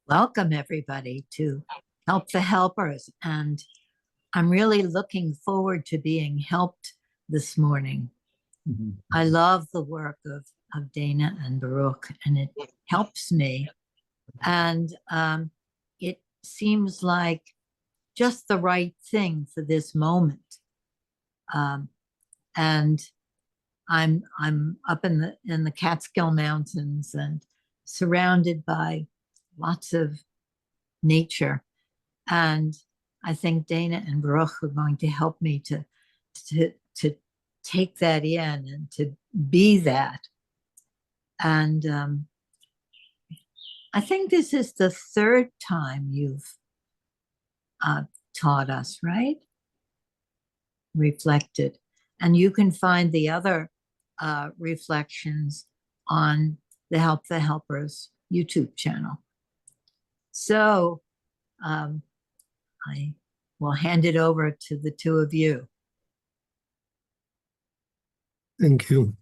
Welcome everybody to Help the Helpers. And I'm really looking forward to being helped this morning. I love the work of Dana and Baruch, and it helps me. And it seems like just the right thing for this moment. And I'm up in the Catskill Mountains and surrounded by lots of nature. And I think Dana and Baruch are going to help me to take that in and to be that. And I think this is the third time you've taught us, right? Reflected. And you can find the other reflections on the Help the Helpers YouTube channel. So I will hand it over to the two of you. Thank you.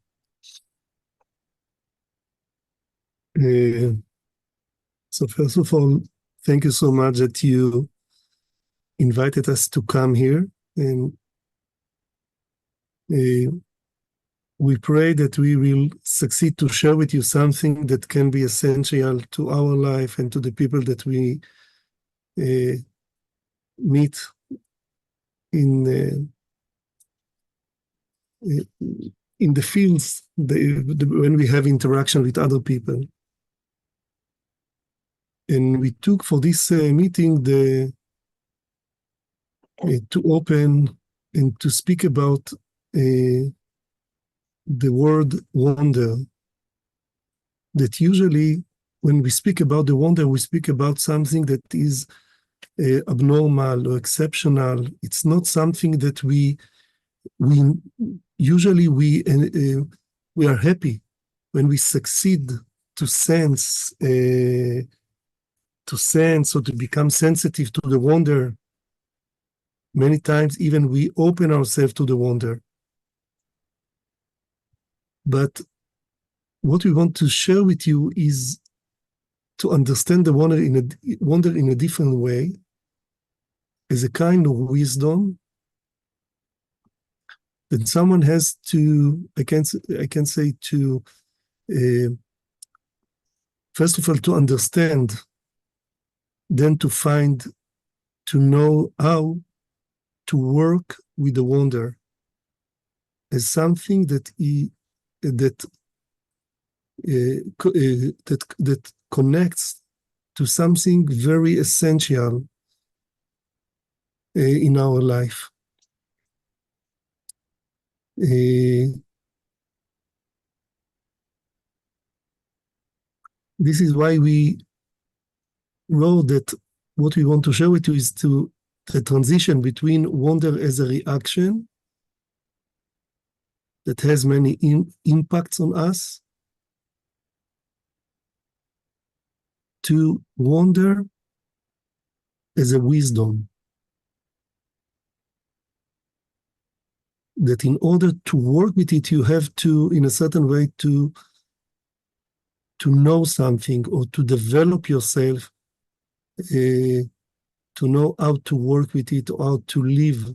So first of all, thank you so much that you invited us to come here, and we pray that we will succeed to share with you something that can be essential to our life and to the people that we meet in the fields when we have interaction with other people. And we took for this meeting to open and to speak about the word wonder. That usually when we speak about the wonder, we speak about something that is abnormal or exceptional. It's not something that we usually are happy when we succeed to sense or to become sensitive to the wonder. Many times even we open ourselves to the wonder. But what we want to share with you is to understand the wonder in a different way, as a kind of wisdom that someone has to, I can say to, first of all, to understand, then to know how to work with the wonder as something that connects to something very essential in our life. This is why we wrote that what we want to share with you is the transition between wonder as a reaction that has many impacts on us, to wonder as a wisdom. That in order to work with it, you have to, in a certain way, to know something or to develop yourself, to know how to work with it, or how to live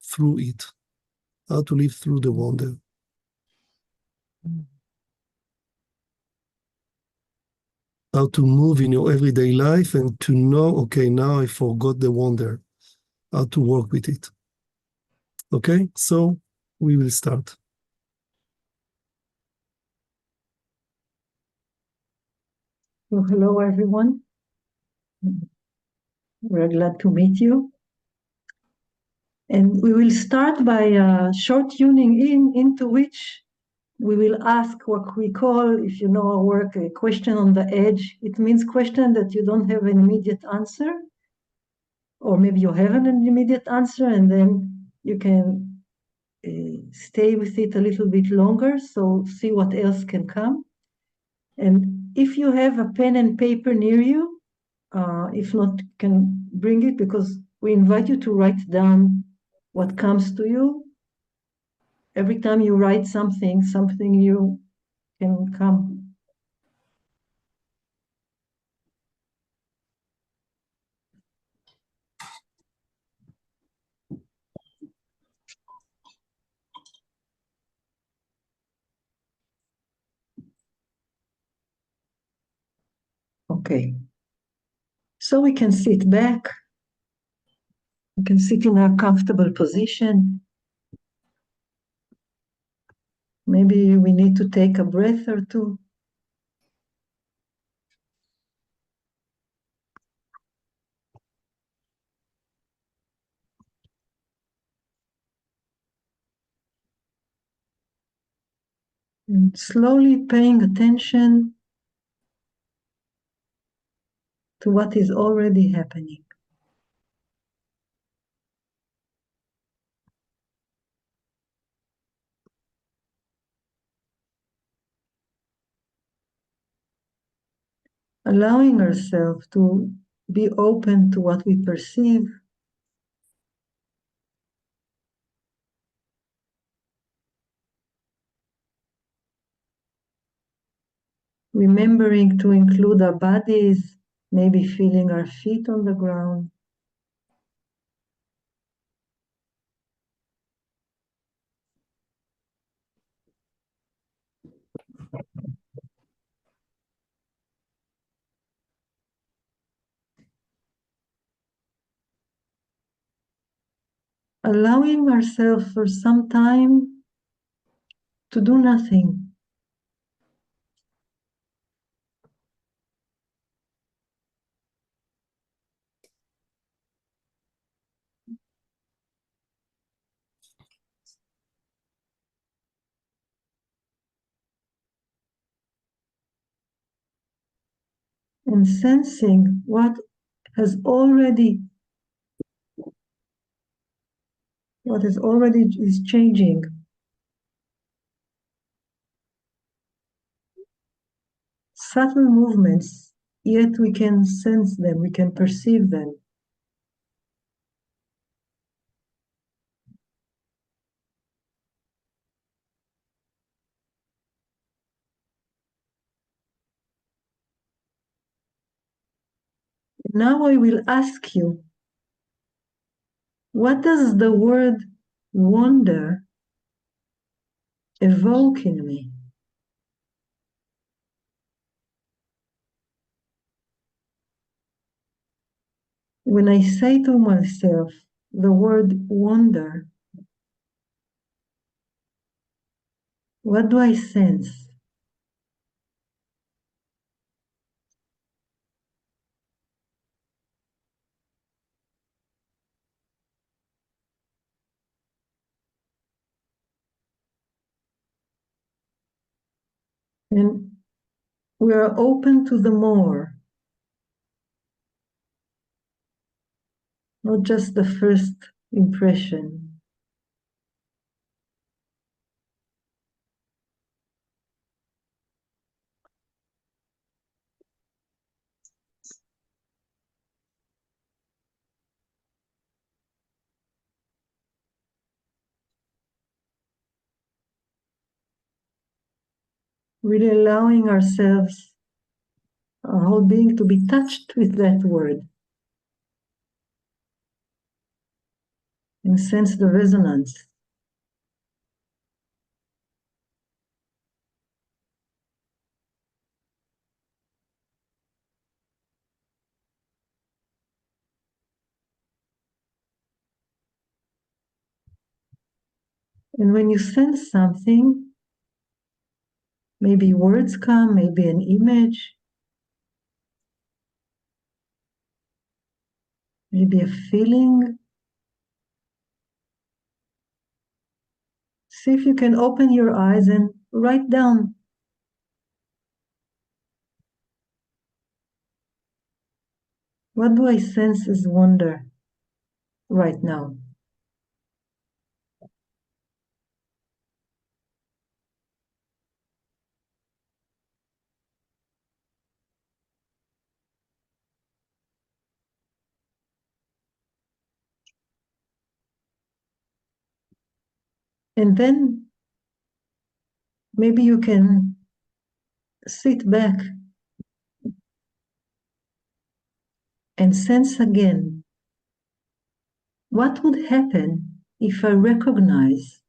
through it, how to live through the wonder. How to move in your everyday life and to know, okay, now I forgot the wonder, how to work with it. Okay, so we will start. Well, hello, everyone. We're glad to meet you. And we will start by a short tuning into which we will ask what we call, if you know our work, a question on the edge. It means question that you don't have an immediate answer, or maybe you have an immediate answer, and then you can stay with it a little bit longer, so see what else can come. And if you have a pen and paper near you, if not, can bring it, because we invite you to write down what comes to you. Every time you write something new can come. Okay. So we can sit back. We can sit in a comfortable position. Maybe we need to take a breath or two. And slowly paying attention to what is already happening. Allowing ourselves to be open to what we perceive. Remembering to include our bodies, maybe feeling our feet on the ground. Allowing ourselves for some time to do nothing. And sensing what is already is changing. Subtle movements, yet we can sense them, we can perceive them. Now I will ask you, what does the word wonder evoke in me? When I say to myself the word wonder, what do I sense? And we are open to the more, not just the first impression. Really allowing ourselves, our whole being, to be touched with that word and sense the resonance. And when you sense something, maybe words come, maybe an image, maybe a feeling. See if you can open your eyes and write down. What do I sense as wonder right now? And then maybe you can sit back and sense again, what would happen if I recognize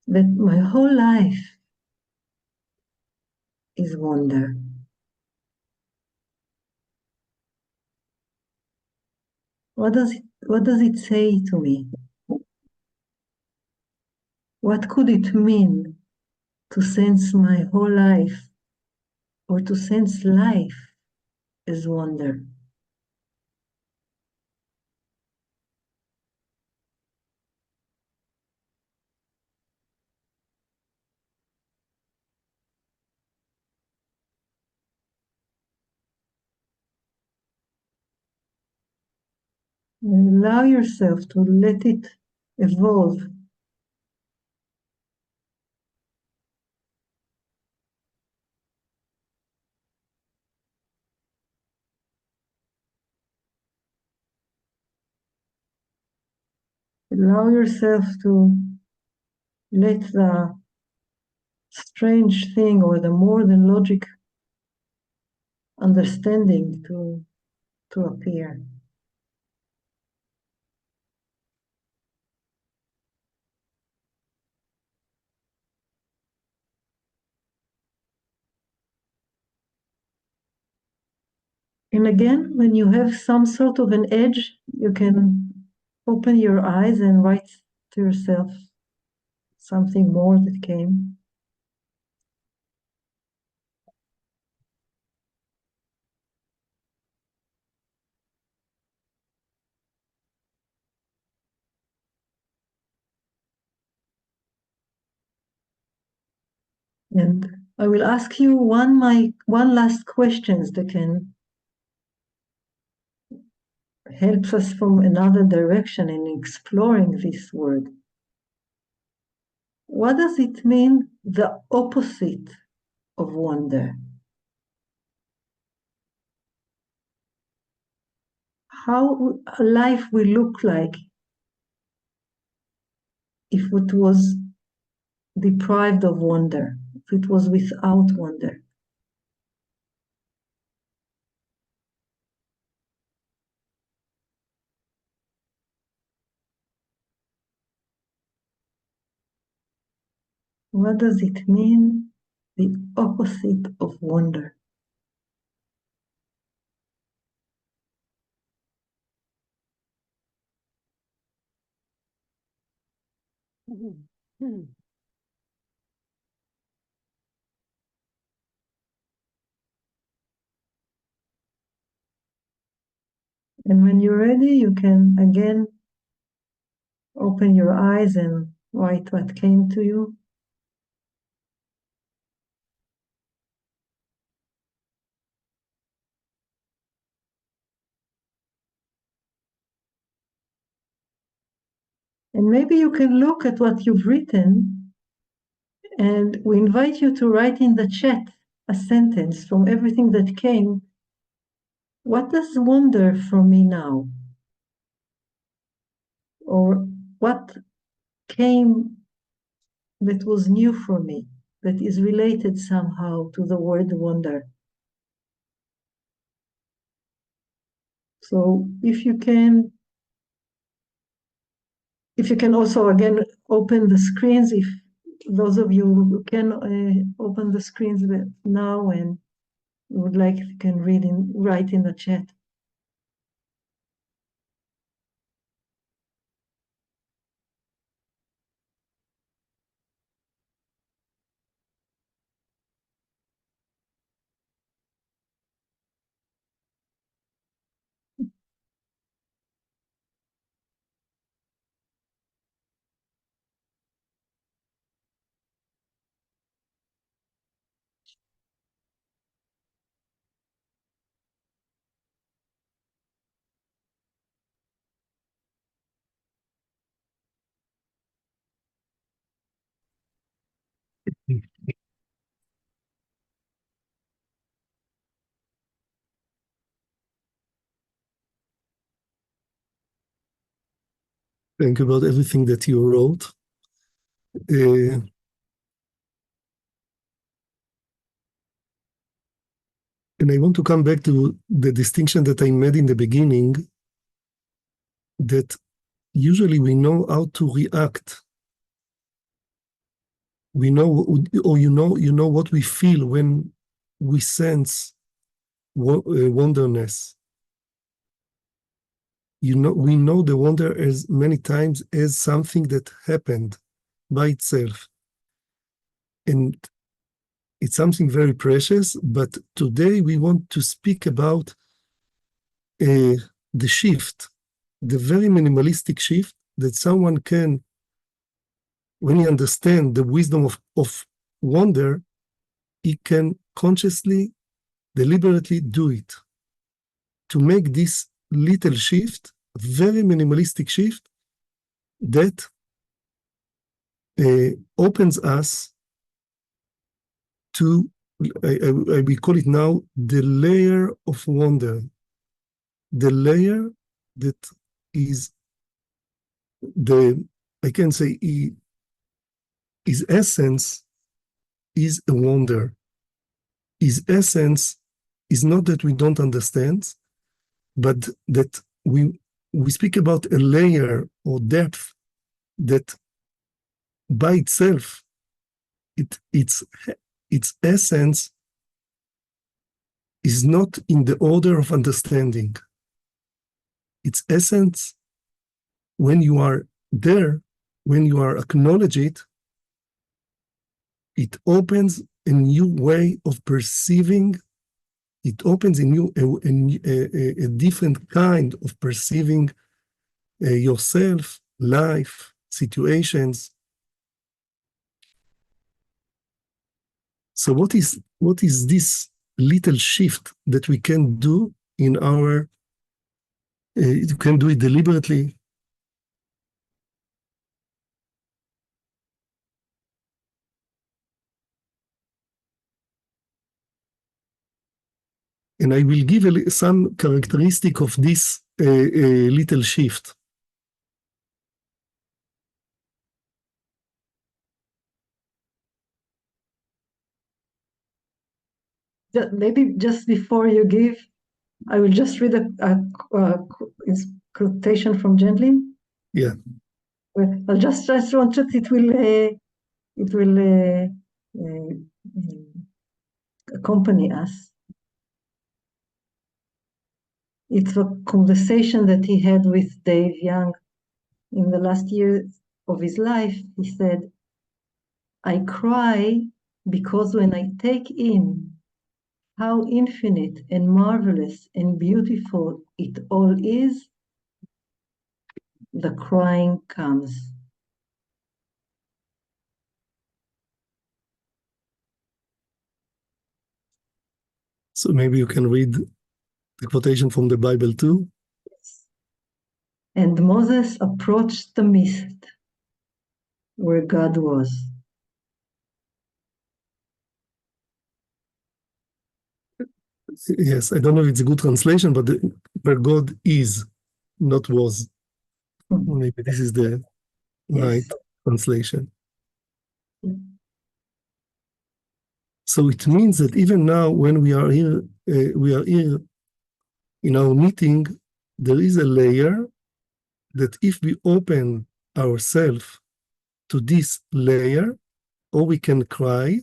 that my whole life is wonder? What does it say to me? What could it mean to sense my whole life, or to sense life as wonder? And allow yourself to let it evolve. Allow yourself to let the strange thing or the more than logic understanding to appear. And again, when you have some sort of an edge, you can open your eyes and write to yourself something more that came. And I will ask you one last questions that can help us from another direction in exploring this word. What does it mean, the opposite of wonder? How life will look like if it was deprived of wonder, if it was without wonder? What does it mean, the opposite of wonder? And when you're ready, you can again open your eyes and write what came to you. And maybe you can look at what you've written, and we invite you to write in the chat a sentence from everything that came. What does wonder for me now? Or what came that was new for me, that is related somehow to the word wonder? So if you can also again open the screens, if those of you who can open the screens now and would like, you can write in the chat. Think about everything that you wrote. And I want to come back to the distinction that I made in the beginning, that usually we know how to react. We know, or you know what we feel when we sense wonderness. We know the wonder as many times as something that happened by itself. And it's something very precious, but today we want to speak about the shift, the very minimalistic shift that someone can, when he understands the wisdom of wonder, he can consciously, deliberately do it. To make this little shift, very minimalistic shift, that opens us to, we call it now, the layer of wonder. The layer that is I can say, his essence is a wonder. His essence is not that we don't understand, but that we speak about a layer or depth that by itself, its essence is not in the order of understanding. Its essence, when you are there, when you are acknowledge it, it opens a new way of perceiving. It opens a different kind of perceiving yourself, life, situations. So what is this little shift that we can do in our, you can do it deliberately. And I will give some characteristic of this little shift. Maybe just before you give, I will just read a quotation from Gendlin. Yeah. I'll just want that it will accompany us. It's a conversation that he had with Dave Young in the last year of his life. He said, "I cry because when I take in how infinite and marvelous and beautiful it all is, the crying comes." So maybe you can read the quotation from the Bible too. Yes. "And Moses approached the mist where God was. Yes, I don't know if it's a good translation, but where God is, not was. Maybe this is the right translation. So it means that even now, when we are here in our meeting, there is a layer that if we open ourselves to this layer, or we can cry,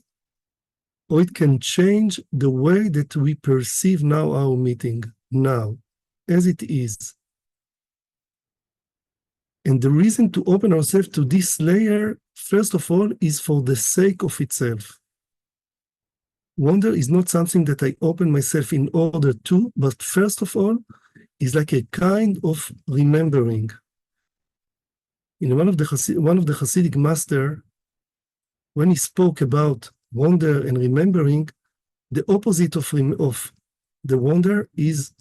or it can change the way that we perceive now our meeting, now, as it is. And the reason to open ourselves to this layer, first of all, is for the sake of itself. Wonder is not something that I open myself in order to, but first of all, is like a kind of remembering. In one of the Hasidic master, when he spoke about wonder and remembering, the opposite of the wonder is,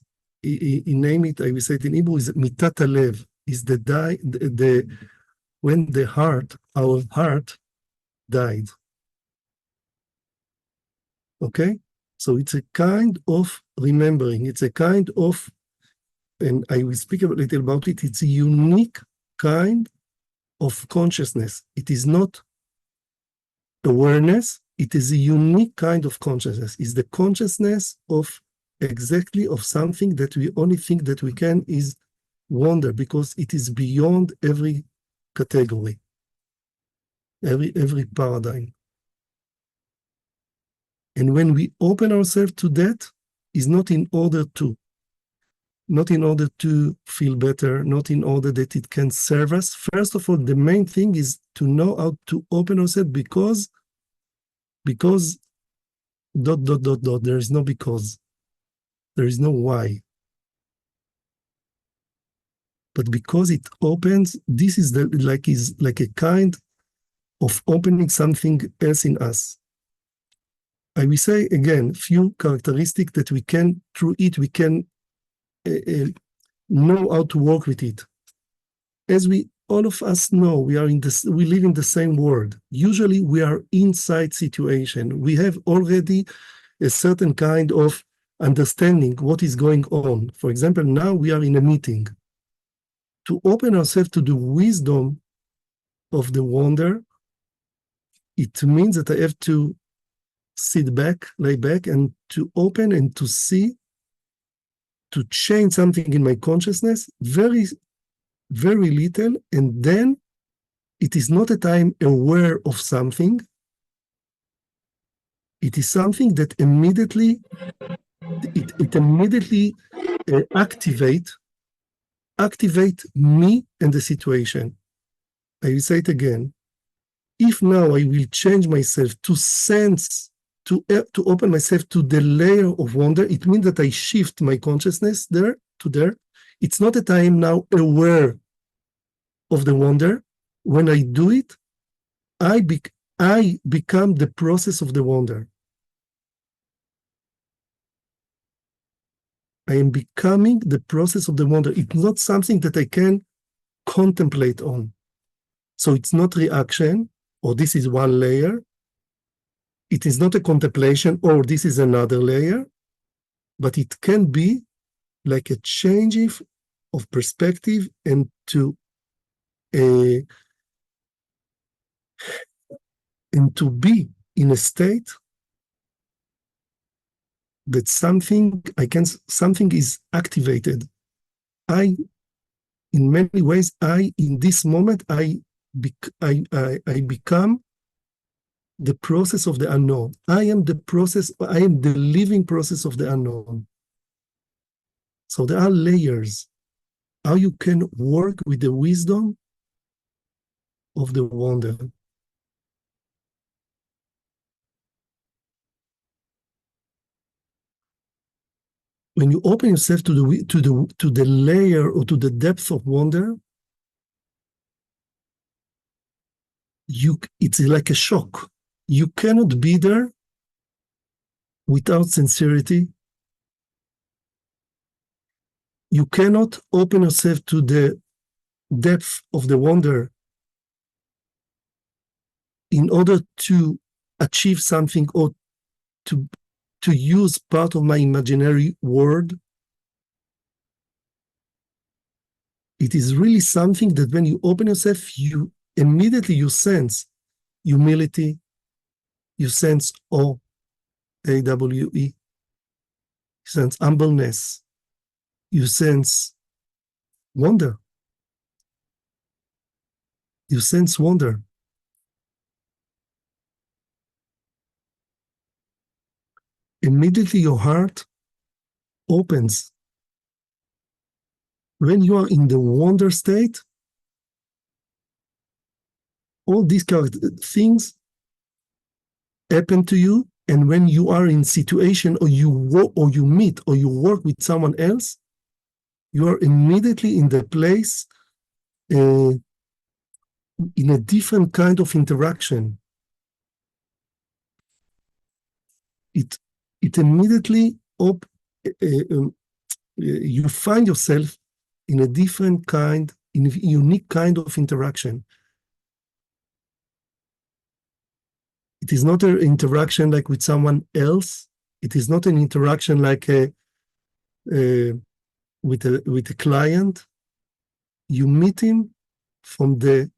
he named it, I will say it in Hebrew, is mitat halev, is when our heart died. Okay? So it's a kind of remembering. It's a kind of, and I will speak a little about it, it's a unique kind of consciousness. It is not awareness, it is a unique kind of consciousness. It's the consciousness of exactly of something that we only think that we can is wonder, because it is beyond every category, every paradigm. And when we open ourselves to that, is not in order to feel better, not in order that it can serve us. First of all, the main thing is to know how to open ourselves because there is no because. There is no why. But because it opens, this is like a kind of opening something else in us. I will say again, few characteristics that we can, through it, we can know how to work with it. As all of us know, we live in the same world. Usually we are inside situation. We have already a certain kind of understanding what is going on. For example, now we are in a meeting. To open ourselves to the wisdom of the wonder, it means that I have to sit back, lay back, and to open and to see, to change something in my consciousness, very, very little, and then it is not that I'm aware of something. It is something that immediately activate me and the situation. I will say it again. If now I will change myself to sense, to open myself to the layer of wonder, it means that I shift my consciousness there to there. It's not that I am now aware of the wonder. When I do it, I become the process of the wonder. I am becoming the process of the wonder. It's not something that I can contemplate on. So it's not reaction, or this is one layer. It is not a contemplation, or this is another layer, but it can be like a change of perspective and to be in a state that something is activated. In many ways, in this moment, I become the process of the unknown. I am the living process of the unknown. So there are layers. How you can work with the wisdom of the wonder. When you open yourself to the layer or to the depth of wonder, it's like a shock. You cannot be there without sincerity. You cannot open yourself to the depth of the wonder in order to achieve something or to use part of my imaginary world. It is really something that when you open yourself, you immediately sense humility, you sense awe, A-W-E, you sense humbleness, you sense wonder. You sense wonder. Immediately your heart opens. When you are in the wonder state, all these things happen to you, and when you are in situation or you meet or you work with someone else, you are immediately in the place in a different kind of interaction. It immediately you find yourself in a different kind, in a unique kind of interaction. It is not an interaction like with someone else. It is not an interaction like with a client. You meet him from the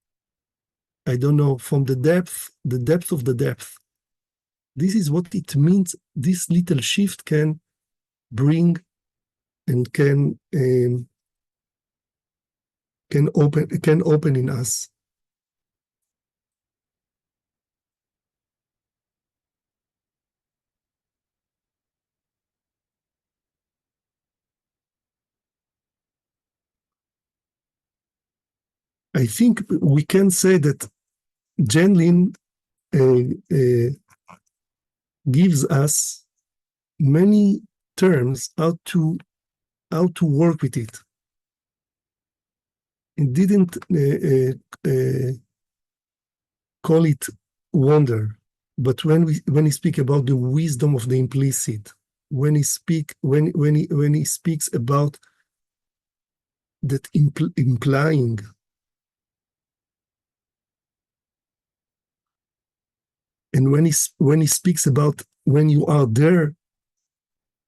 depth of the depth. This is what it means. This little shift can bring and can open in us. I think we can say that Gendlin gives us many terms how to work with it. It didn't call it wonder, but when he speak about the wisdom of the implicit, when he speaks about that implying, and when he speaks about when you are there,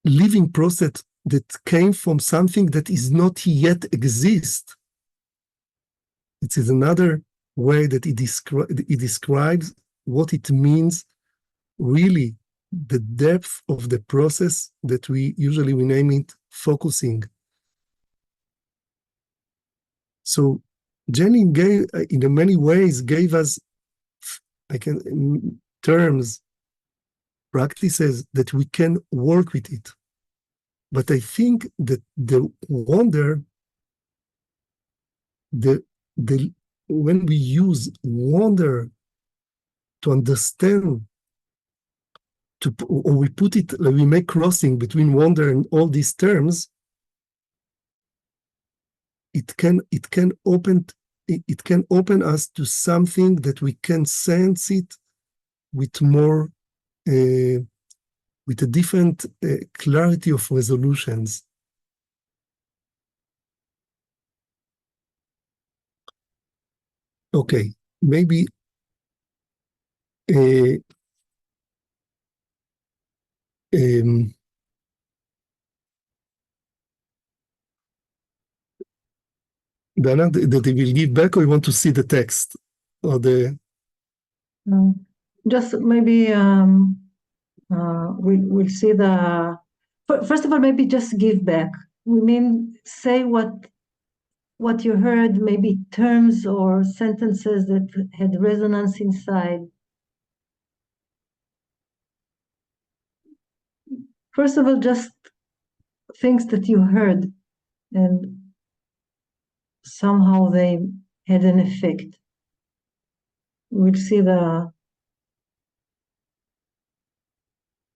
living process that came from something that is not yet exist. It is another way that he describes what it means, really, the depth of the process that we usually name it focusing. So Gendlin gave, in many ways, gave us terms, practices that we can work with it. But I think that the wonder, when we use wonder to understand, or we put it, we make crossing between wonder and all these terms, it can open us to something that we can sense it with more, with a different clarity of resolutions. Okay, maybe Dana, that they will give back, or you want to see the text or the? Just maybe we'll see the. First of all, maybe just give back. We mean say what you heard, maybe terms or sentences that had resonance inside. First of all, just things that you heard and somehow they had an effect. We'll see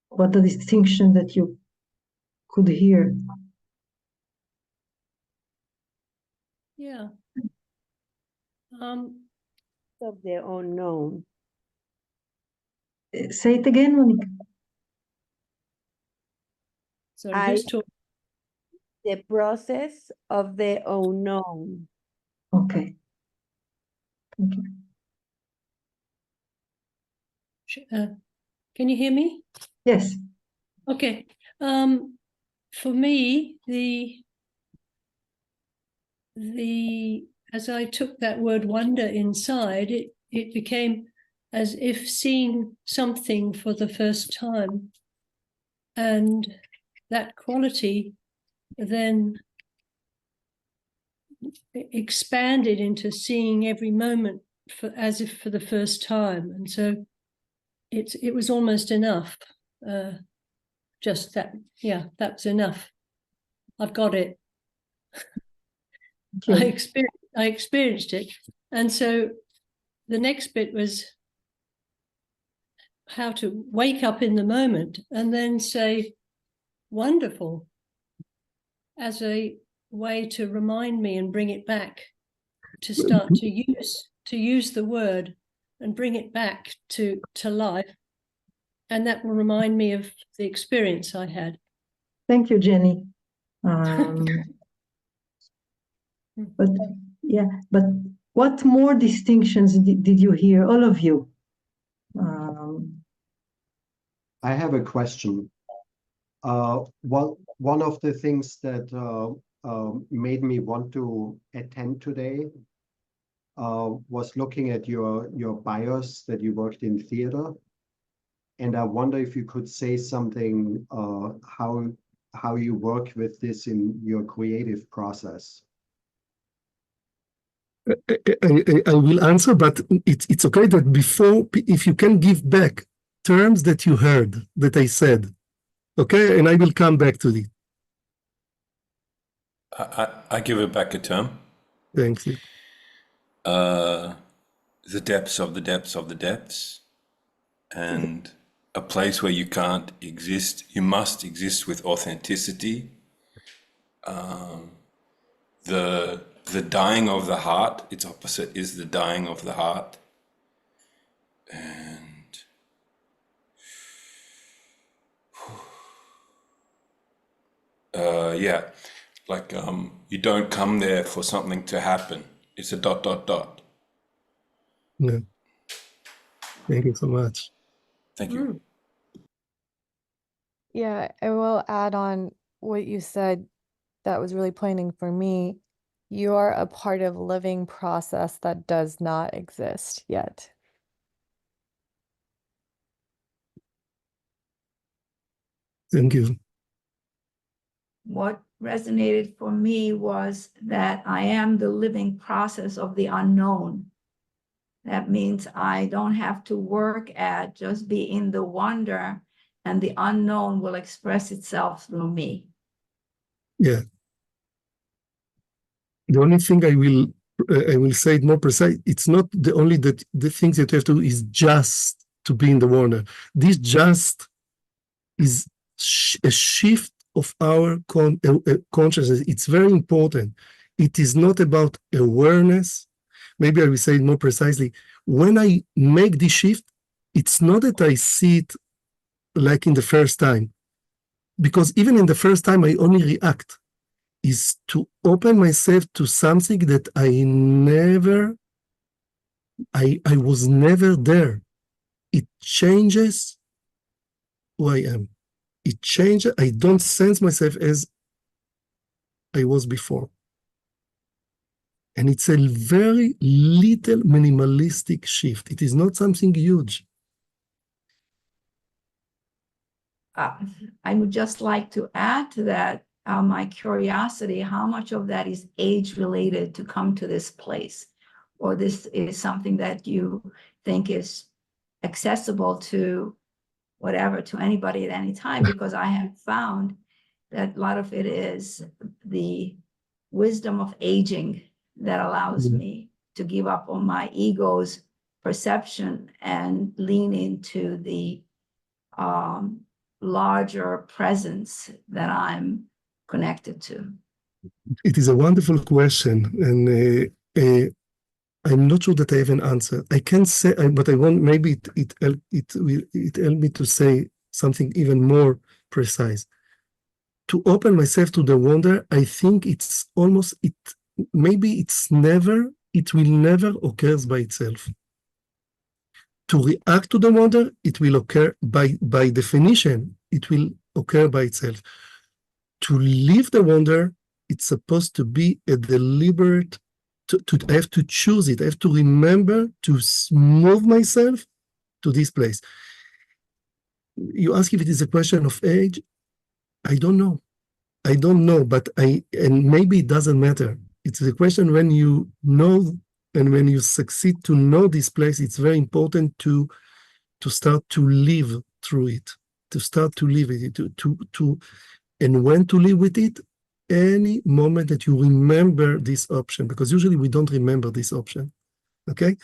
what the distinction that you could hear. Yeah. Of their own known. Say it again, Monica. Sorry, who's talking? The process of their own known. Okay. Thank you. Can you hear me? Yes. Okay. For me, as I took that word wonder inside, it became as if seeing something for the first time. And that quality then expanded into seeing every moment as if for the first time. And so it was almost enough. Just that, yeah, that's enough. I've got it. I experienced it. And so the next bit was how to wake up in the moment and then say, wonderful, as a way to remind me and bring it back, to start to use the word and bring it back to life. And that will remind me of the experience I had. Thank you, Jenny. But yeah, but what more distinctions did you hear, all of you? I have a question. One of the things that made me want to attend today was looking at your bios that you worked in theater, and I wonder if you could say something how you work with this in your creative process. I will answer, but it's okay that before, if you can give back terms that you heard, that I said, okay, and I will come back to it. I give it back a term. Thank you. the depths of the depths of the depths, and a place where you can't exist. You must exist with authenticity. The dying of the heart, its opposite is the dying of the heart. And yeah, like you don't come there for something to happen. It's a ... Yeah. Thank you so much. Thank you. Yeah, I will add on what you said that was really poignant for me. You are a part of a living process that does not exist yet. Thank you. What resonated for me was that I am the living process of the unknown. That means I don't have to work at just be in the wonder, and the unknown will express itself through me. Yeah. The only thing I will say it more precise. It's not the only that the things that you have to do is just to be in the wonder. This just is a shift of our consciousness. It's very important. It is not about awareness. Maybe I will say it more precisely. When I make this shift, it's not that I see it like in the first time, because even in the first time, I only react. Is to open myself to something that I was never there. It changes who I am. It changes. I don't sense myself as I was before. And it's a very little minimalistic shift. It is not something huge. I would just like to add to that my curiosity, how much of that is age related to come to this place? Or this is something that you think is accessible to whatever, to anybody at any time? Because I have found that a lot of it is the wisdom of aging that allows me to give up on my ego's perception and lean into the larger presence that I'm connected to. It is a wonderful question, and I'm not sure that I have an answer. I can say, but I want maybe it help me to say something even more precise. To open myself to the wonder, I think it's almost it. Maybe it will never occur by itself. To react to the wonder, it will occur by definition. It will occur by itself. To live the wonder, it's supposed to be a deliberate. I have to choose it. I have to remember to move myself to this place. You ask if it is a question of age. I don't know. But and maybe it doesn't matter. It's a question when you know and when you succeed to know this place, it's very important to start to live through it, to start to live it, and when to live with it, any moment that you remember this option, because usually we don't remember this option, okay?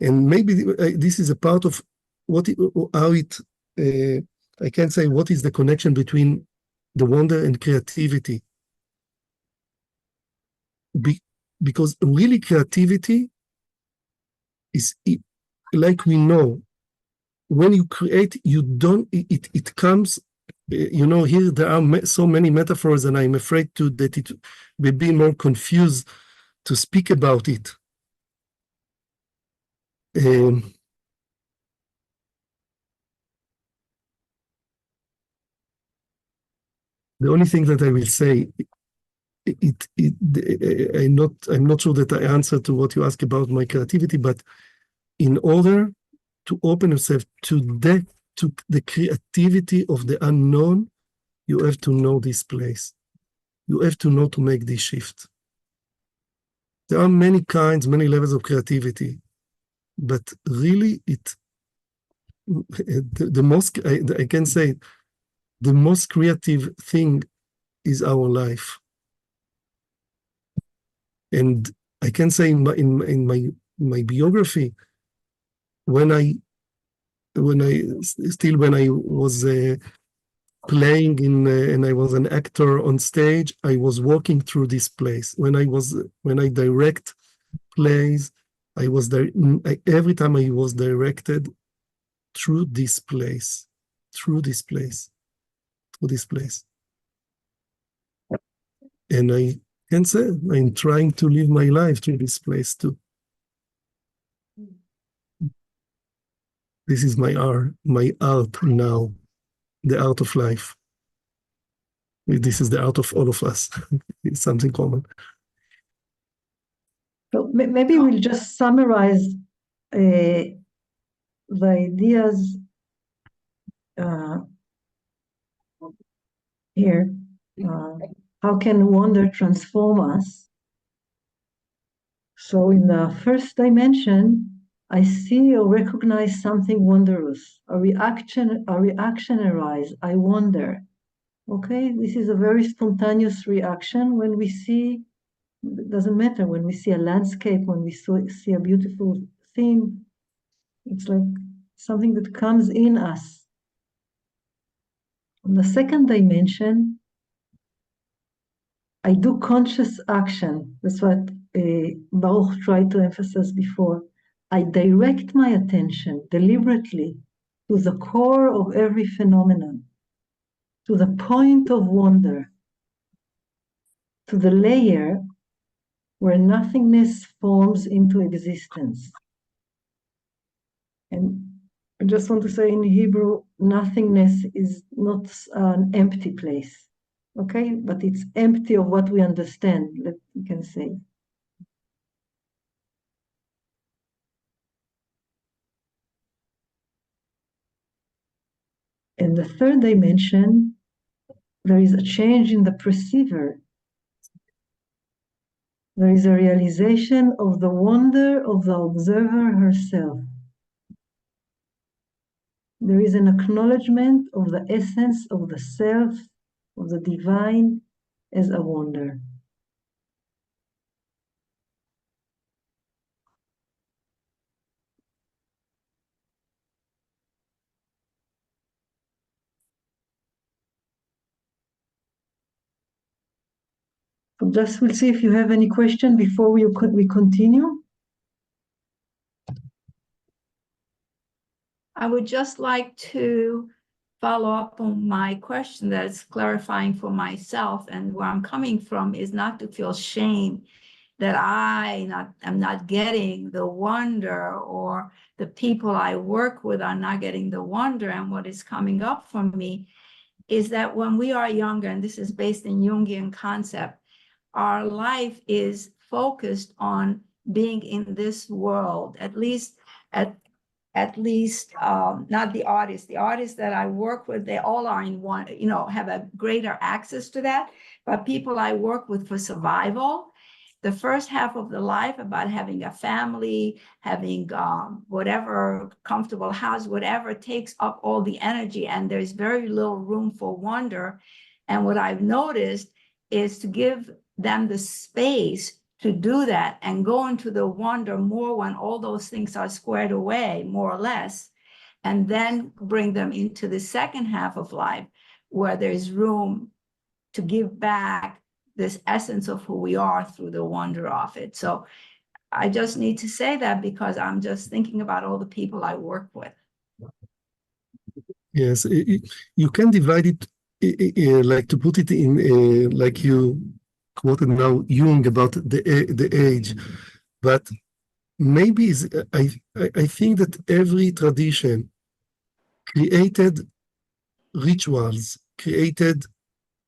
And maybe this is a part of I can say what is the connection between the wonder and creativity. Because really creativity is, like we know, when you create, you don't, it comes, here there are so many metaphors, and I'm afraid that it will be more confused to speak about it. The only thing that I will say, I'm not sure that I answer to what you ask about my creativity, but in order to open yourself to the creativity of the unknown, you have to know this place. You have to know to make this shift. There are many kinds, many levels of creativity, but really, the most, I can say, the most creative thing is our life. And I can say in my biography, when I was playing and I was an actor on stage, I was walking through this place. When I direct plays, I was there every time I was directed through this place. And I can say I'm trying to live my life through this place too. This is my art now, the art of life. This is the art of all of us. It's something common. So maybe we'll just summarize the ideas here. How can wonder transform us? So in the first dimension, I see or recognize something wondrous. A reaction arise. I wonder. Okay, this is a very spontaneous reaction when we see. It doesn't matter when we see a landscape, when we see a beautiful thing. It's like something that comes in us. On the second dimension, I do conscious action. That's what Baruch tried to emphasize before. I direct my attention deliberately to the core of every phenomenon, to the point of wonder, to the layer where nothingness forms into existence. And I just want to say in Hebrew, nothingness is not an empty place, okay? But it's empty of what we understand, that we can say. In the third dimension, there is a change in the perceiver. There is a realization of the wonder of the observer herself. There is an acknowledgement of the essence of the self, of the divine, as a wonder. So just we'll see if you have any question before we continue. I would just like to follow up on my question that's clarifying for myself, and where I'm coming from is not to feel shame that I'm not getting the wonder, or the people I work with are not getting the wonder. And what is coming up for me is that when we are younger, and this is based in Jungian concept, our life is focused on being in this world, at least not the artists. The artists that I work with, they all are in one, have a greater access to that. But people I work with for survival, the first half of the life about having a family, having whatever comfortable house, whatever takes up all the energy, and there's very little room for wonder. And what I've noticed is to give them the space to do that and go into the wonder more when all those things are squared away, more or less, and then bring them into the second half of life where there's room to give back this essence of who we are through the wonder of it. So I just need to say that because I'm just thinking about all the people I work with. Yes, you can divide it, like to put it in, like you quoted now Jung about the age, but maybe I think that every tradition created rituals, created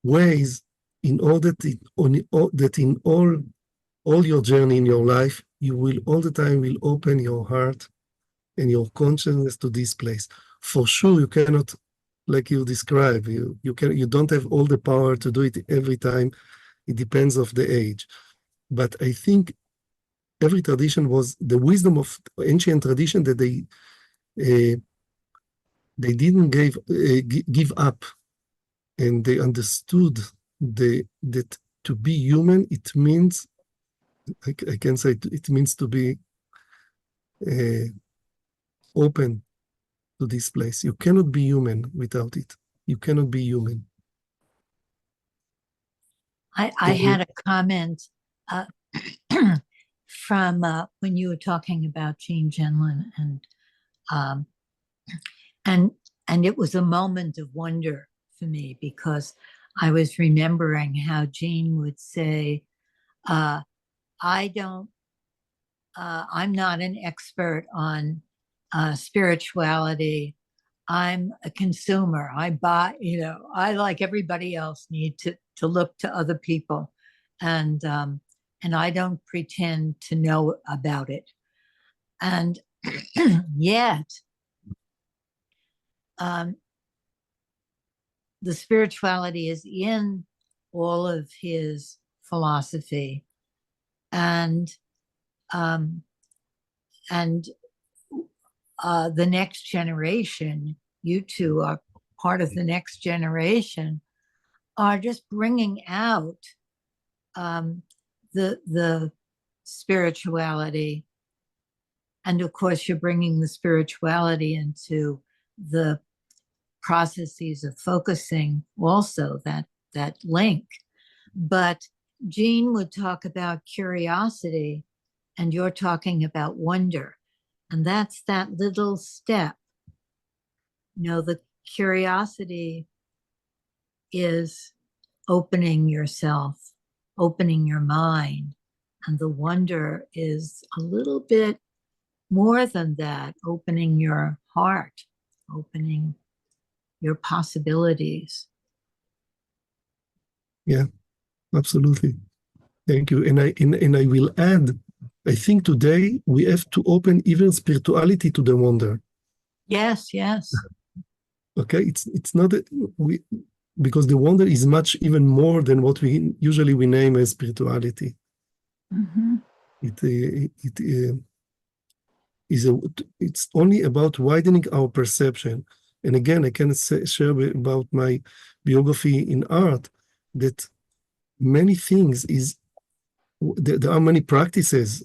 ways in order that in all your journey in your life, you will all the time will open your heart and your consciousness to this place. For sure, you cannot, like you describe, you don't have all the power to do it every time. It depends of the age. But I think every tradition was the wisdom of ancient tradition that they didn't give up, and they understood that to be human, it means I can say it means to be open to this place. You cannot be human without it. You cannot be human. I had a comment from when you were talking about Jean Gendlin, and it was a moment of wonder for me, because I was remembering how Jean would say, I'm not an expert on spirituality. I'm a consumer. I buy, I, like everybody else, need to look to other people, and I don't pretend to know about it. And yet, the spirituality is in all of his philosophy, and the next generation, you two are part of the next generation, are just bringing out the spirituality. And of course, you're bringing the spirituality into the processes of focusing also, that link. But Jean would talk about curiosity, and you're talking about wonder. And that's that little step. The curiosity is opening yourself, opening your mind. And the wonder is a little bit more than that, opening your heart, opening your possibilities. Yeah, absolutely. Thank you. And I will add, I think today we have to open even spirituality to the wonder. Yes, yes. Okay, it's not that because the wonder is much even more than what we usually name as spirituality. Mm-hmm. It's only about widening our perception. And again, I can share about my biography in art that many things there are many practices.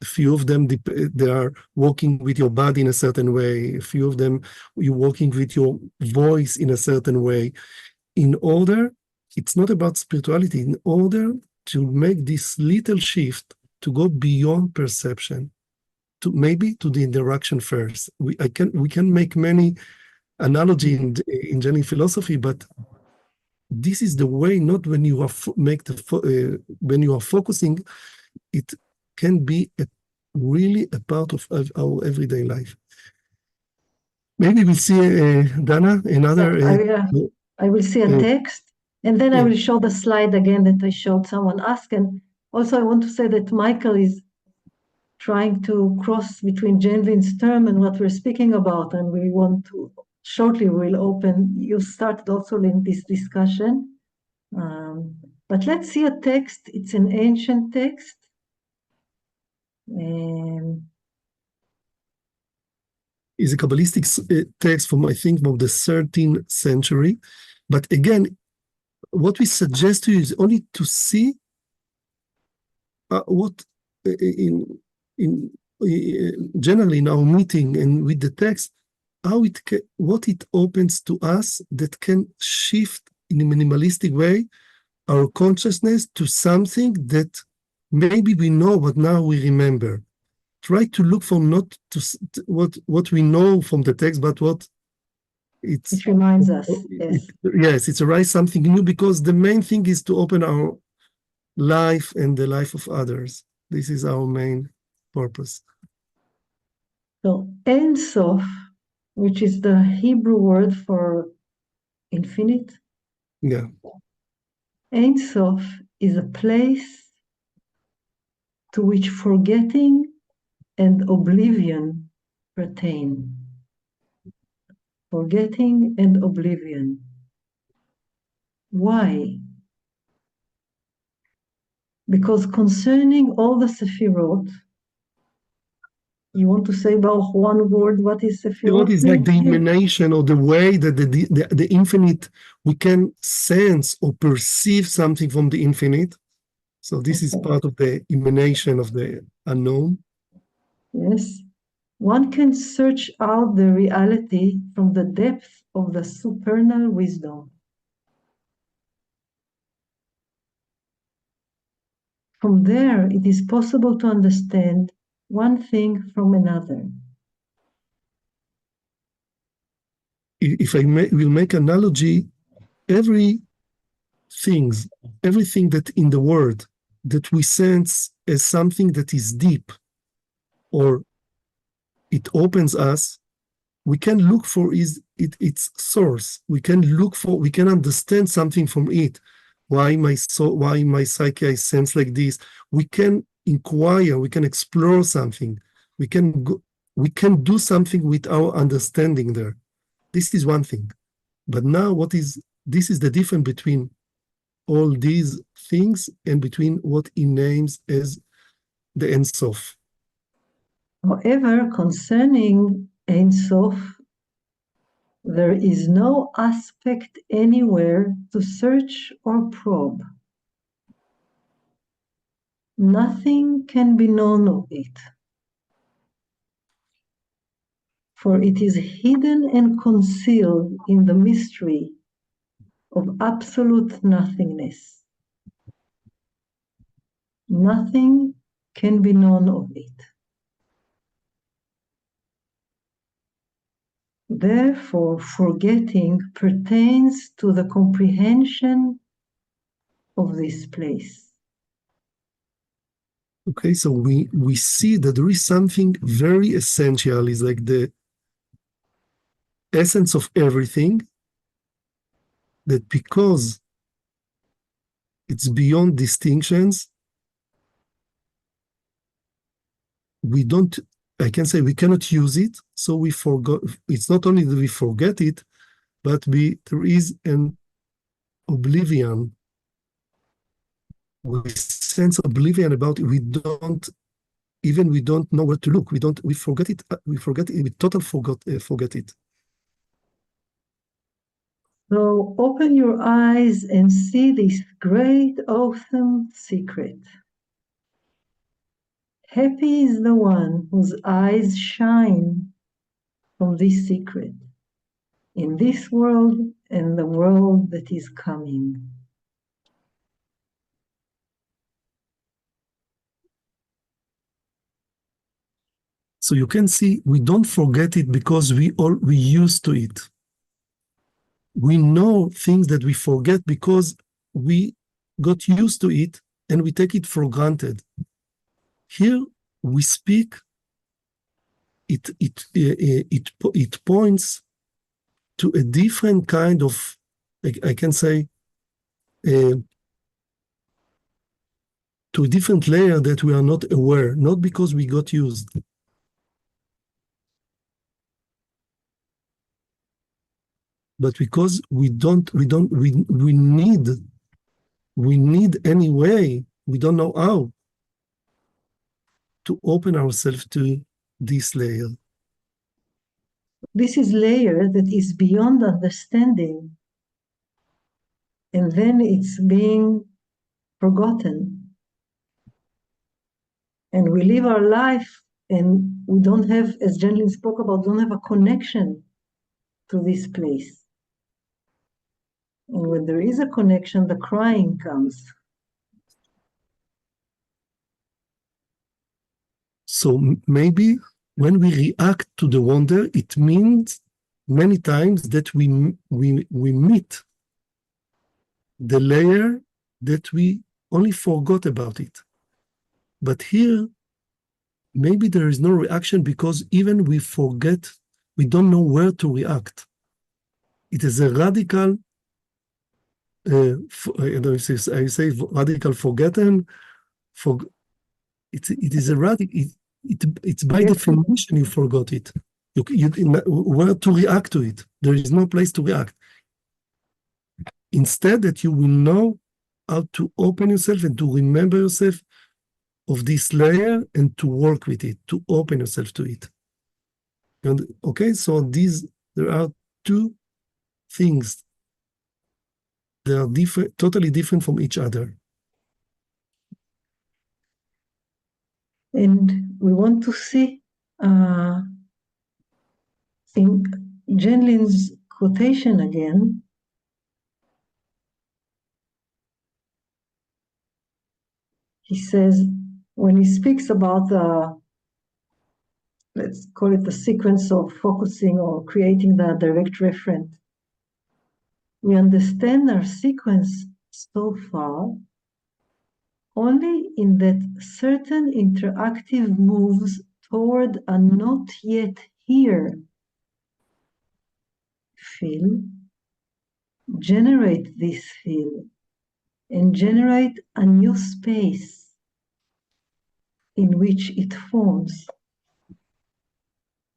A few of them, they are working with your body in a certain way. A few of them, you're working with your voice in a certain way. It's not about spirituality, in order to make this little shift, to go beyond perception, to the interaction first. We can make many analogy in Gendlin philosophy, but this is the way. Not when you are when you are focusing, it can be really a part of our everyday life. Maybe we'll see, Dana, another. I will see a text, and then I will show the slide again that I showed someone ask. And also I want to say that Michael is trying to cross between Gendlin's term and what we're speaking about, and we want to shortly we'll open. You started also in this discussion, but let's see a text. It's an ancient text. Is a Kabbalistic text from, I think, from the 13th century. But again, what we suggest to you is only to see what generally in our meeting and with the text, what it opens to us that can shift in a minimalistic way our consciousness to something that maybe we know, but now we remember. Try to look for not to what we know from the text, but what it reminds us. Yes, it's arrives something new, because the main thing is to open our life and the life of others. This is our main purpose. So Ein Sof, which is the Hebrew word for infinite. Yeah. Ein Sof is a place to which forgetting and oblivion pertain. Forgetting and oblivion. Why? Because concerning all the Sefirot, you want to say about one word, what is Sefirot? What is like the emanation or the way that the infinite, we can sense or perceive something from the infinite. So this is part of the emanation of the unknown. Yes. One can search out the reality from the depth of the supernal wisdom. From there, it is possible to understand one thing from another. If I will make analogy, everything that in the world that we sense as something that is deep or it opens us, we can look for its source. We can understand something from it. Why my psyche sense like this? We can inquire, we can explore something. We can do something with our understanding there. This is one thing. But now this is the difference between all these things and between what he names as the Ein Sof. However, concerning Ein Sof, there is no aspect anywhere to search or probe. Nothing can be known of it, for it is hidden and concealed in the mystery of absolute nothingness. Nothing can be known of it. Therefore, forgetting pertains to the comprehension of this place. Okay, so we see that there is something very essential, is like the essence of everything, that because it's beyond distinctions, I can say we cannot use it, so we forgot. It's not only that we forget it, but there is an oblivion. We sense oblivion about it. We don't know where to look. We forget it. We totally forget it. So open your eyes and see this great, awesome secret. Happy is the one whose eyes shine from this secret in this world and the world that is coming. So you can see we don't forget it because we used to it. We know things that we forget because we got used to it and we take it for granted. Here we speak. It points to a different kind of, I can say, to a different layer that we are not aware, not because we got used. But because we need anyway, we don't know how to open ourselves to this layer. This is layer that is beyond understanding, and then it's being forgotten. And we live our life and we don't have, as Gendlin spoke about, don't have a connection to this place. And when there is a connection, the crying comes. So maybe when we react to the wonder, it means many times that we meet the layer that we only forgot about it. But here, maybe there is no reaction because even we forget, we don't know where to react. It is a radical, I say radical forgotten. It is a radical. It's by definition you forgot it. Where to react to it? There is no place to react. Instead, that you will know how to open yourself and to remember yourself of this layer and to work with it, to open yourself to it. And, okay, so there are two things. They are totally different from each other. And we want to see in Gendlin's quotation again. He says, when he speaks about the, let's call it the sequence of focusing or creating the direct referent, we understand our sequence so far only in that certain interactive moves toward a not yet here feel generate this feel and generate a new space in which it forms.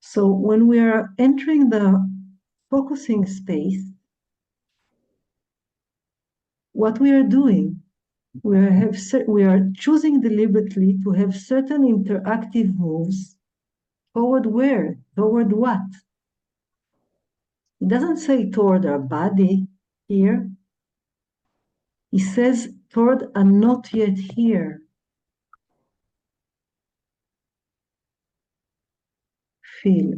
So when we are entering the focusing space, what we are doing, we are choosing deliberately to have certain interactive moves toward where? Toward what? It doesn't say toward our body here. He says toward a not yet here. Feel.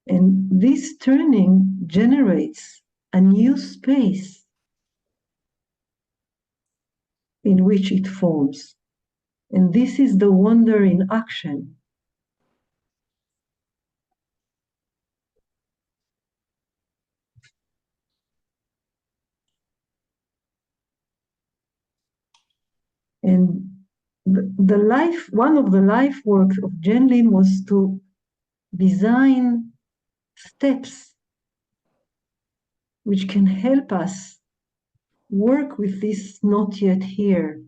And this turning generates a new space in which it forms. And this is the wonder in action. And one of the life works of Gendlin was to design steps which can help us work with this not yet here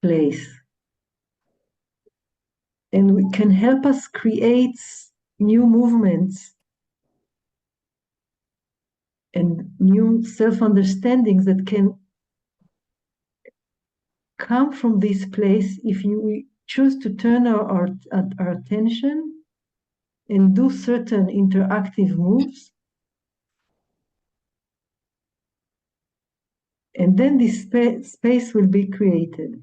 place. And it can help us create new movements and new self-understandings that can come from this place if we choose to turn our attention and do certain interactive moves. And then this space will be created.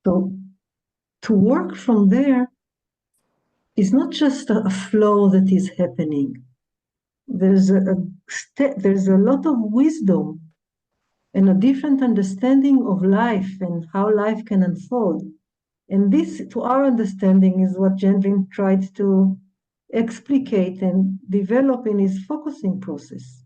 So to work from there is not just a flow that is happening. There's a lot of wisdom and a different understanding of life and how life can unfold. And this, to our understanding, is what Gendlin tried to explicate and develop in his focusing process.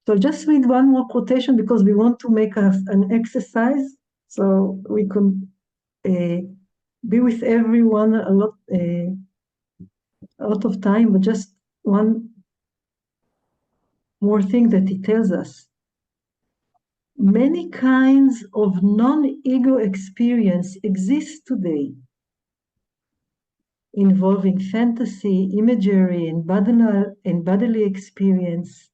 So just read one more quotation because we want to make an exercise so we can be with everyone a lot of time, but just one more thing that he tells us. Many kinds of non-ego experience exist today, involving fantasy, imagery, and bodily experience.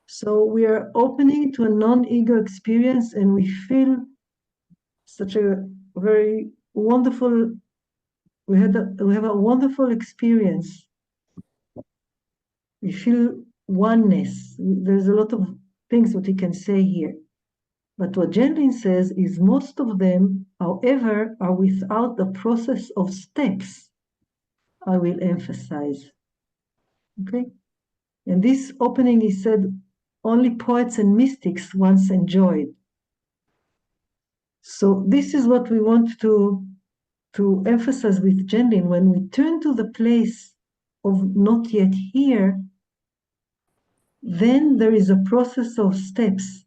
So we are opening to a non-ego experience, and we feel such a very wonderful, we have a wonderful experience. We feel oneness. There's a lot of things that we can say here. But what Gendlin says is most of them, however, are without the process of steps, I will emphasize. Okay? And this opening, he said, only poets and mystics once enjoyed. So this is what we want to emphasize with Gendlin. When we turn to the place of not yet here, then there is a process of steps.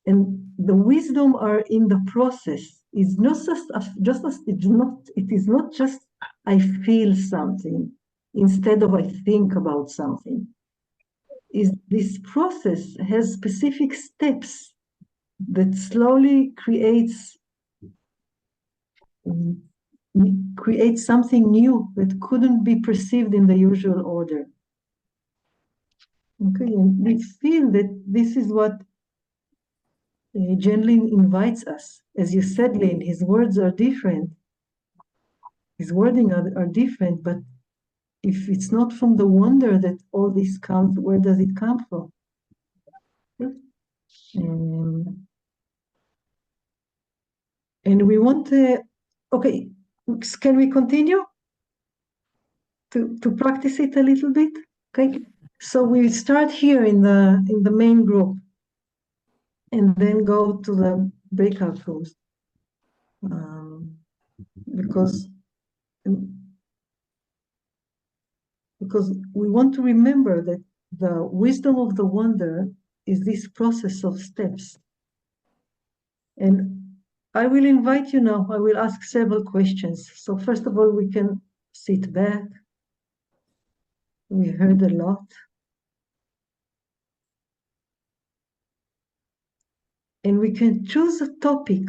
And the wisdom are in the process. It's not it is not just I feel something instead of I think about something. Is this process has specific steps that slowly creates something new that couldn't be perceived in the usual order. Okay, and we feel that this is what Gendlin invites us. As you said, Lynn, his words are different. His wording are different, but if it's not from the wonder that all this comes, where does it come from? And we want to, okay, can we continue to practice it a little bit? Okay, so we start here in the main group and then go to the breakout rooms. Because we want to remember that the wisdom of the wonder is this process of steps. And I will invite you now, I will ask several questions. So first of all, we can sit back. We heard a lot. And we can choose a topic,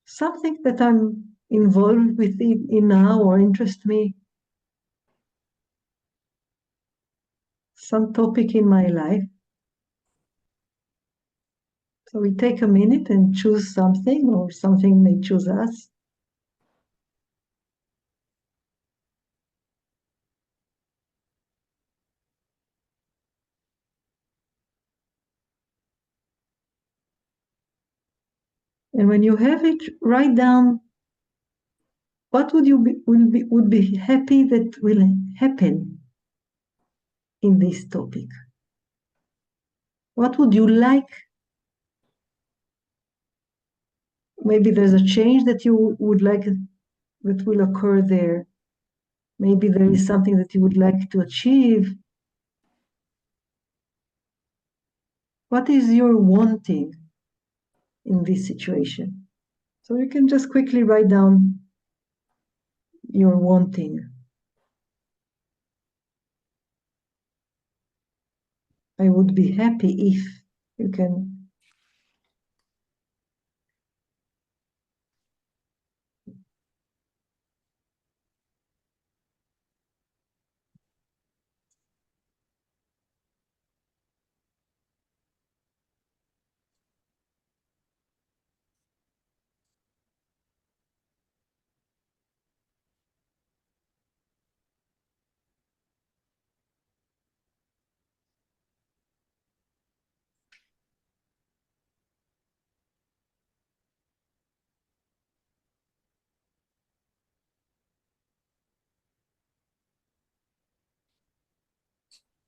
something that I'm involved with in now or interest me. Some topic in my life. So we take a minute and choose something, or something may choose us. And when you have it, write down what would be happy that will happen in this topic. What would you like? Maybe there's a change that you would like that will occur there. Maybe there is something that you would like to achieve. What is your wanting in this situation? So you can just quickly write down your wanting. I would be happy if you can.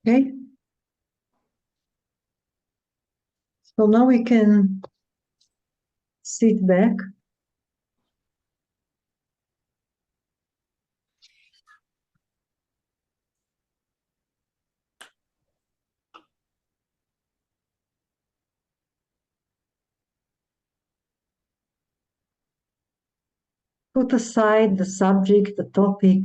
Okay. So now we can sit back. Put aside the subject, the topic.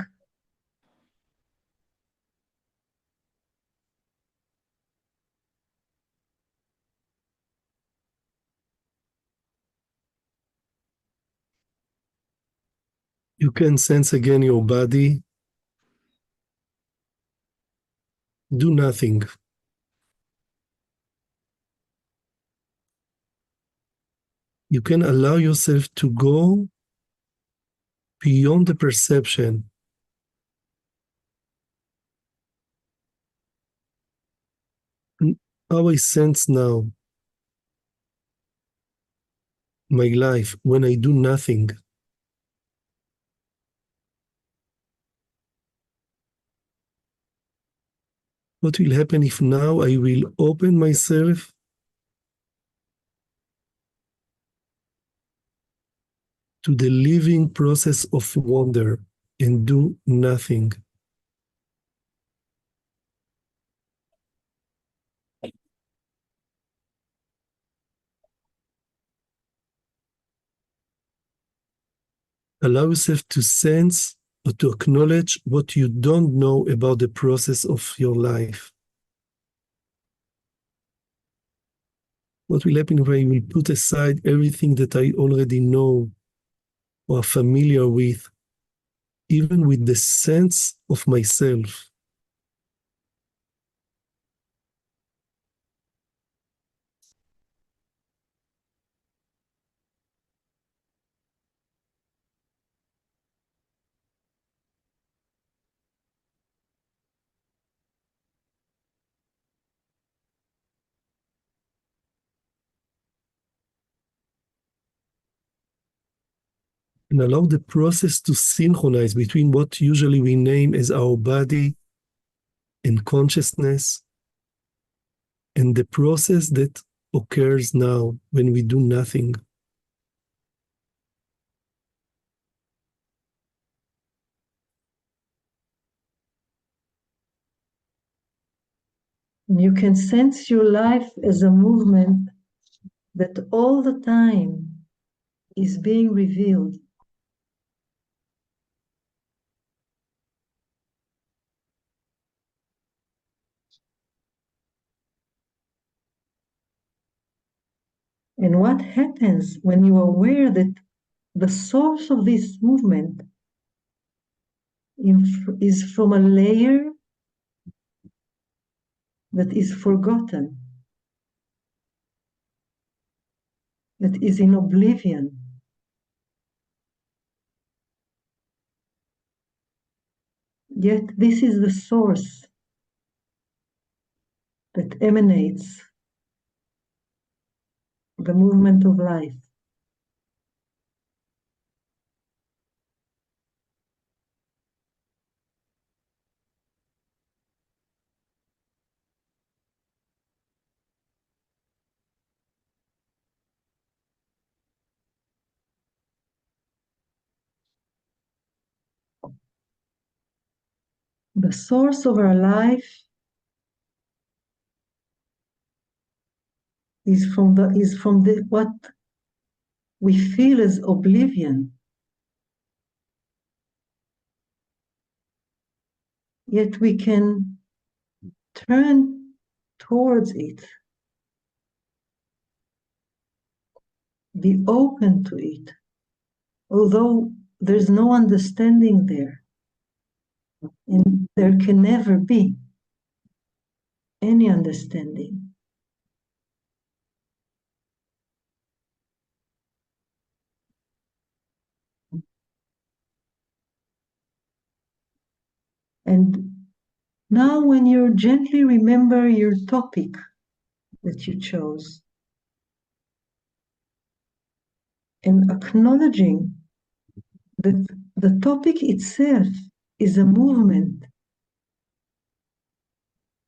You can sense again your body. Do nothing. You can allow yourself to go beyond the perception. How I sense now my life when I do nothing. What will happen if now I will open myself to the living process of wonder and do nothing? Allow yourself to sense or to acknowledge what you don't know about the process of your life. What will happen if I will put aside everything that I already know or are familiar with, even with the sense of myself? And allow the process to synchronize between what usually we name as our body and consciousness and the process that occurs now when we do nothing. You can sense your life as a movement that all the time is being revealed. And what happens when you are aware that the source of this movement is from a layer that is forgotten, that is in oblivion. Yet this is the source that emanates the movement of life. The source of our life is from the what we feel as oblivion. Yet we can turn towards it, be open to it, although there's no understanding there, and there can never be any understanding. And now when you gently remember your topic that you chose, and acknowledging that the topic itself is a movement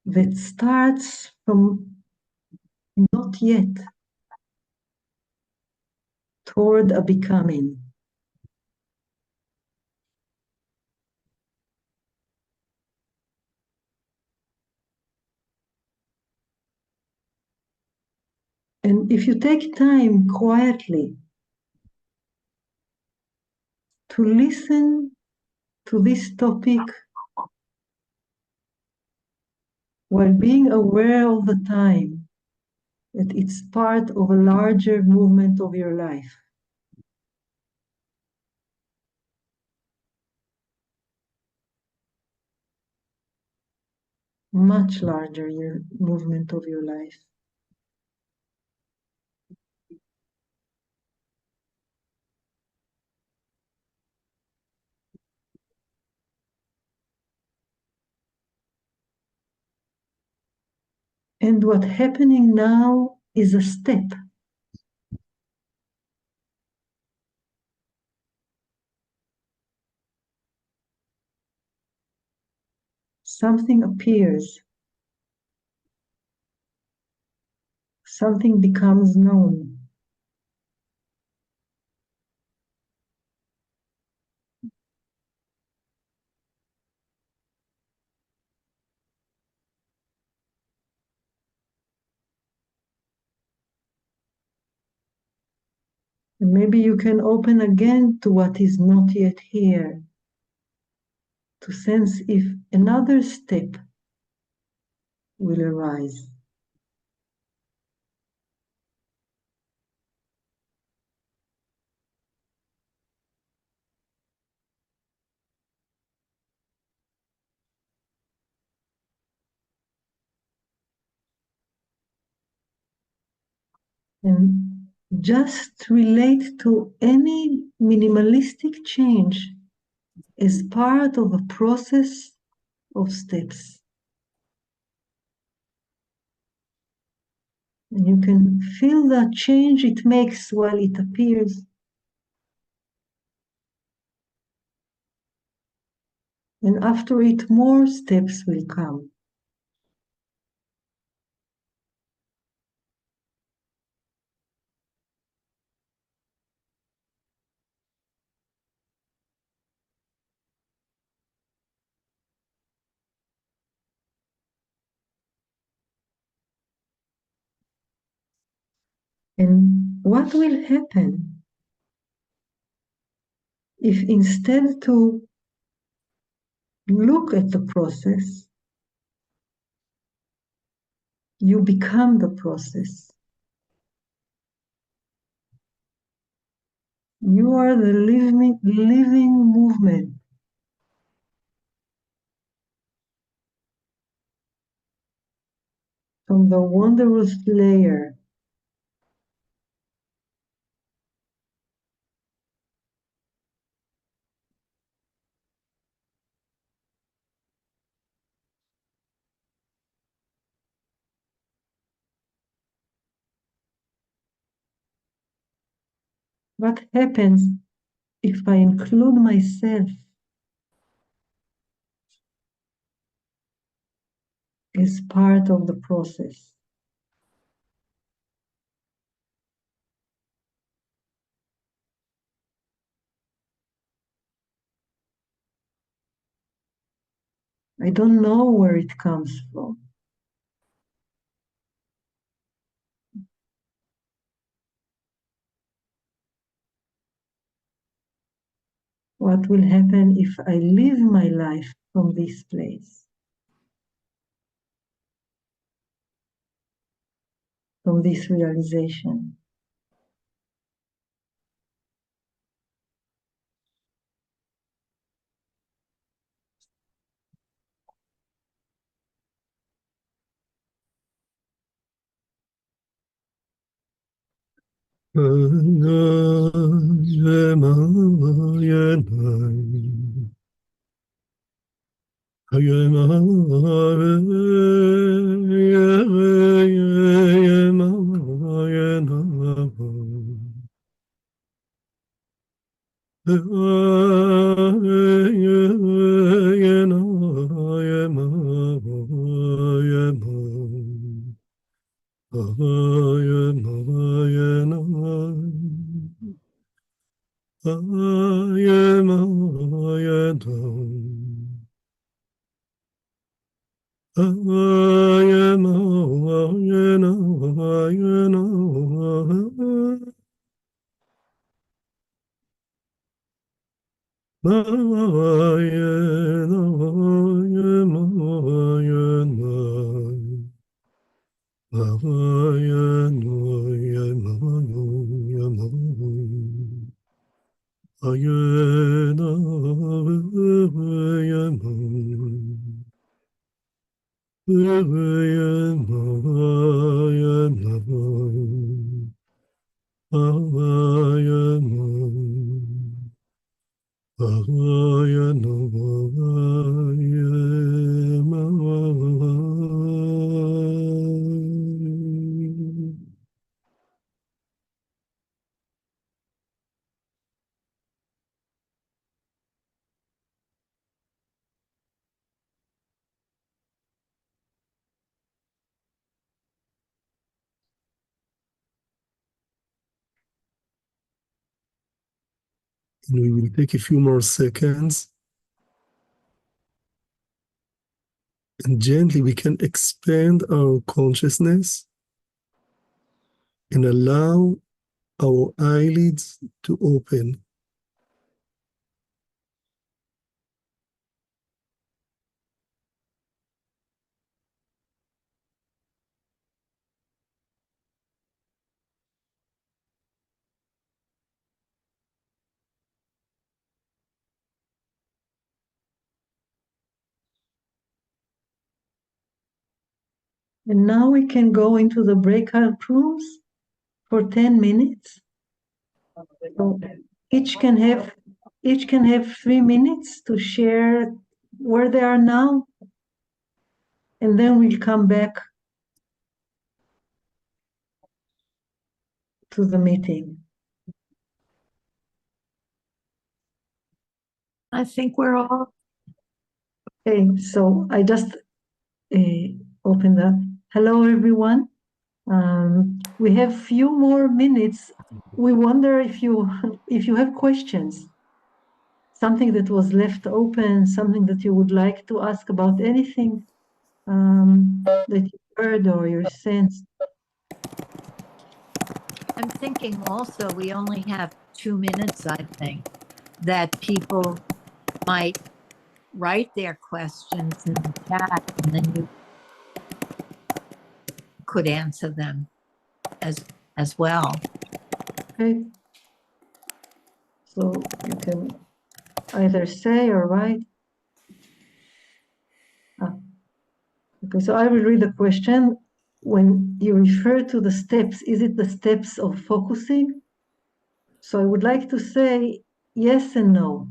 that starts from not yet toward a becoming. And if you take time quietly to listen to this topic while being aware all the time that it's part of a larger movement of your life. Much larger your movement of your life. And what's happening now is a step. Something appears. Something becomes known. And maybe you can open again to what is not yet here, to sense if another step will arise. And just relate to any minimalistic change as part of a process of steps. And you can feel the change it makes while it appears. And after it, more steps will come. And what will happen if instead to look at the process, you become the process? You are the living movement. From the wondrous layer. What happens if I include myself as part of the process? I don't know where it comes from. What will happen if I live my life from this place? From this realization? And we will take a few more seconds. And gently we can expand our consciousness and allow our eyelids to open. And now we can go into the breakout rooms for 10 minutes. So each can have 3 minutes to share where they are now, and then we'll come back to the meeting. I think we're all Okay, so I just opened up. Hello, everyone. We have few more minutes. We wonder if you have questions, something that was left open, something that you would like to ask about anything that you heard or you sensed. I'm thinking also we only have 2 minutes, I think, that people might write their questions in the chat and then you could answer them as well. Okay. So you can either say or write. Okay, so I will read the question. When you refer to the steps, is it the steps of focusing? So I would like to say yes and no.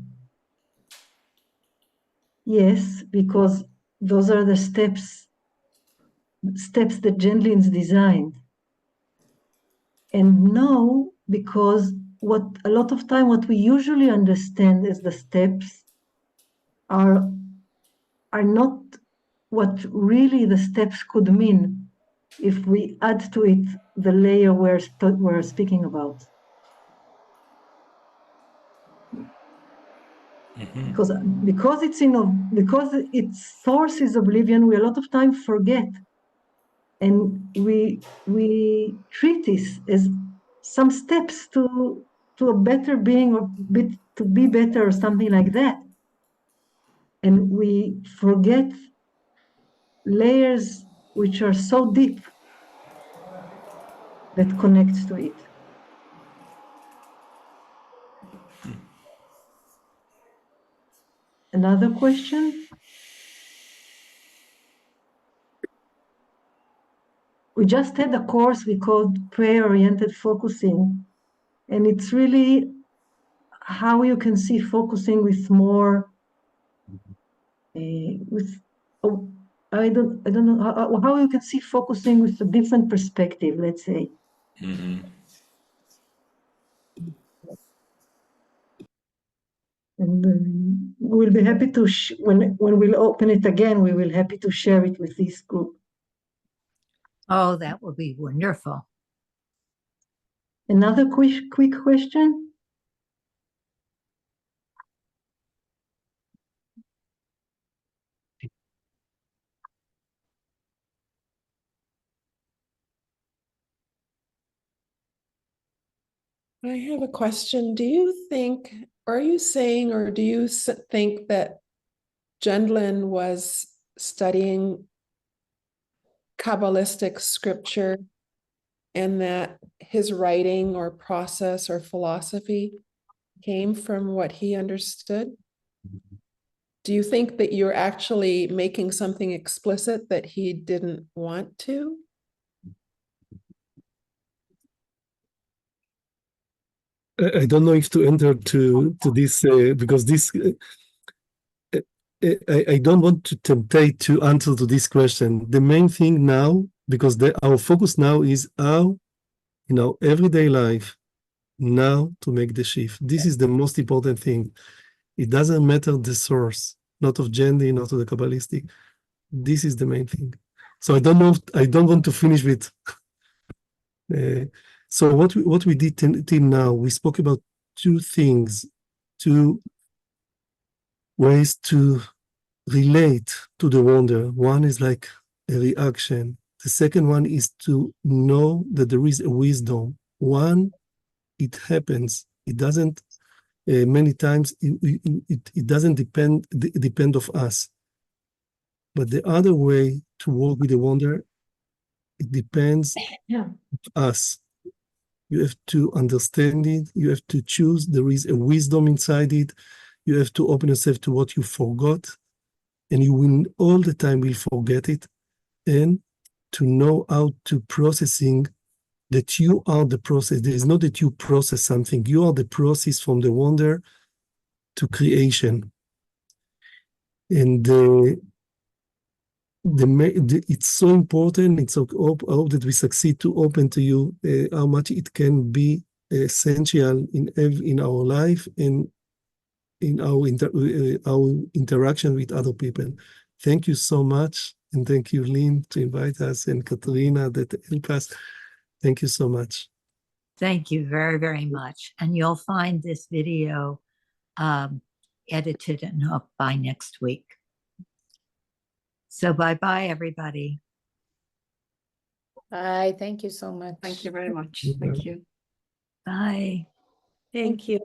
Yes, because those are the steps that Gendlin's designed. And no, because a lot of time what we usually understand as the steps are not what really the steps could mean if we add to it the layer we're speaking about. Because its source is oblivion, we a lot of time forget, and we treat this as some steps to a better being or to be better or something like that, and we forget layers which are so deep that connect to it. Another question? We just had a course we called prayer-oriented focusing, and it's really how you can see focusing with more, I don't know how you can see focusing with a different perspective, let's say. And we'll be happy to when we'll open it again, we will happy to share it with this group. Oh, that would be wonderful. Another quick question. I have a question. Do you think, are you saying, or do you think that Gendlin was studying Kabbalistic scripture and that his writing or process or philosophy came from what he understood? Do you think that you're actually making something explicit that he didn't want to? I don't know if to enter to this because this I don't want to tempt to answer to this question. The main thing now, because our focus now is how in our everyday life now to make the shift. This is the most important thing. It doesn't matter the source, not of Gendlin, not of the Kabbalistic. This is the main thing. So I don't know. I don't want to finish with. So what we did till now, we spoke about two things, two ways to relate to the wonder. One is like a reaction. The second one is to know that there is a wisdom. One it happens. It doesn't, many times, it doesn't depend of us. But the other way to work with the wonder, it depends on us. You have to understand it. You have to choose. There is a wisdom inside it. You have to open yourself to what you forgot, and you will all the time will forget it. And to know how to processing that you are the process. There is not that you process something. You are the process from the wonder to creation. And it's so important. It's so, I hope that we succeed to open to you how much it can be essential in our life and in our interaction with other people. Thank you so much, and thank you, Lynn, to invite us, and Katerina that helped us. Thank you so much. Thank you very, very much. And you'll find this video edited and up by next week. So bye-bye, everybody. Bye. Thank you so much. Thank you very much. Thank you. Bye. Thank you.